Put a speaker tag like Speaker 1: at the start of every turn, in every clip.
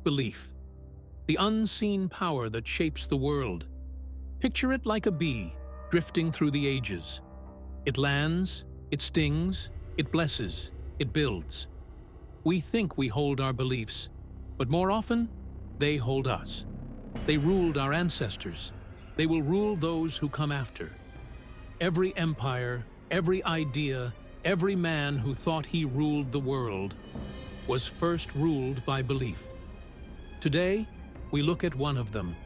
Speaker 1: Belief, the unseen power that shapes the world. Picture it like a bee drifting through the ages. It lands, it stings, it blesses, it builds. We think we hold our beliefs, but more often, they hold us. They ruled our ancestors. They will rule those who come after. Every empire, every idea, every man who thought he ruled the world was first ruled by belief. Today, we look at one of them,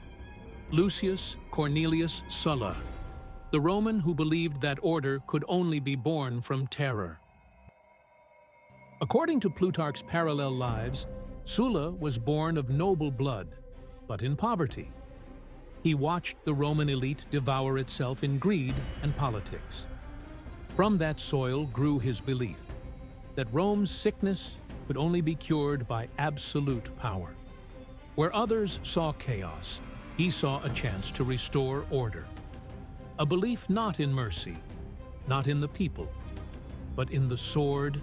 Speaker 1: Lucius Cornelius Sulla, the Roman who believed that order could only be born from terror. According to Plutarch's parallel lives, Sulla was born of noble blood, but in poverty. He watched the Roman elite devour itself in greed and politics. From that soil grew his belief that Rome's sickness could only be cured by absolute power. Where others saw chaos, he saw a chance to restore order. A belief not in mercy, not in the people, but in the sword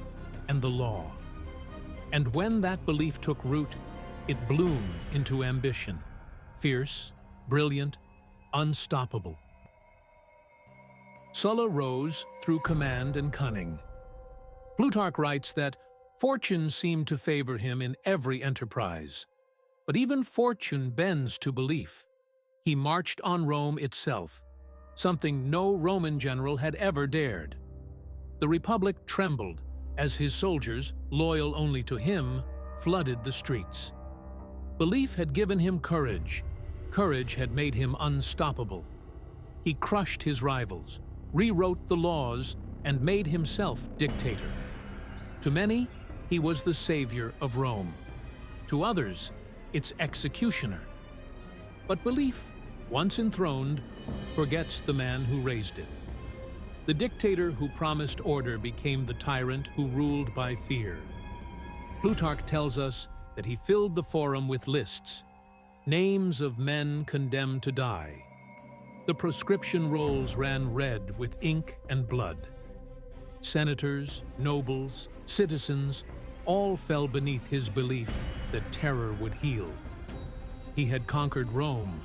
Speaker 1: and the law. And when that belief took root, it bloomed into ambition, fierce, brilliant, unstoppable. Sulla rose through command and cunning. Plutarch writes that fortune seemed to favor him in every enterprise. But even fortune bends to belief. He marched on Rome itself, something no Roman general had ever dared. The Republic trembled as his soldiers, loyal only to him, flooded the streets. Belief had given him courage. Courage had made him unstoppable. He crushed his rivals, rewrote the laws, and made himself dictator. To many, he was the savior of Rome. To others, its executioner. But belief, once enthroned, forgets the man who raised it. The dictator who promised order became the tyrant who ruled by fear. Plutarch tells us that he filled the forum with lists, names of men condemned to die. The proscription rolls ran red with ink and blood. Senators, nobles, citizens, all fell beneath his belief that terror would heal. He had conquered Rome,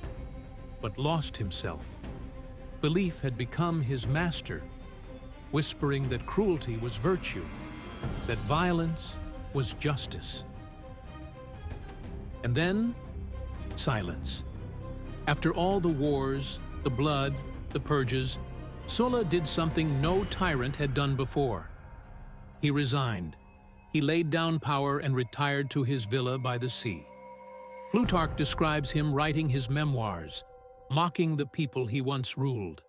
Speaker 1: but lost himself. Belief had become his master, whispering that cruelty was virtue, that violence was justice. And then, silence. After all the wars, the blood, the purges, Sulla did something no tyrant had done before. He resigned. He laid down power and retired to his villa by the sea. Plutarch describes him writing his memoirs, mocking the people he once ruled.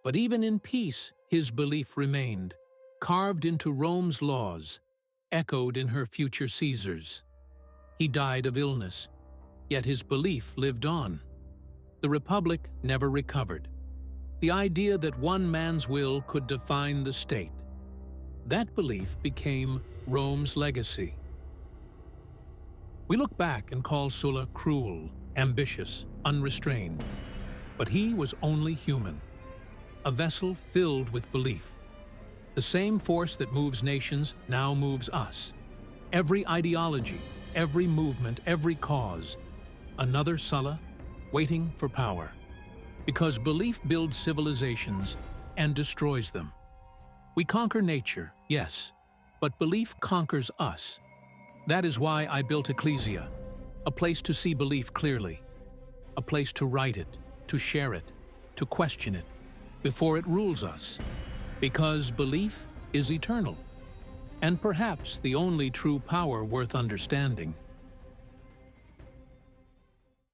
Speaker 1: But even in peace, his belief remained, carved into Rome's laws, echoed in her future Caesars. He died of illness, yet his belief lived on. The Republic never recovered. The idea that one man's will could define the state. That belief became Rome's legacy. We look back and call Sulla cruel, ambitious, unrestrained. But he was only human, a vessel filled with belief. The same force that moves nations now moves us. Every ideology, every movement, every cause. Another Sulla, waiting for power. Because belief builds civilizations and destroys them. We conquer nature, yes, but belief conquers us. That is why I built Ecclesia, a place to see belief clearly, a place to write it, to share it, to question it, before it rules us. Because belief is eternal, and perhaps the only true power worth understanding.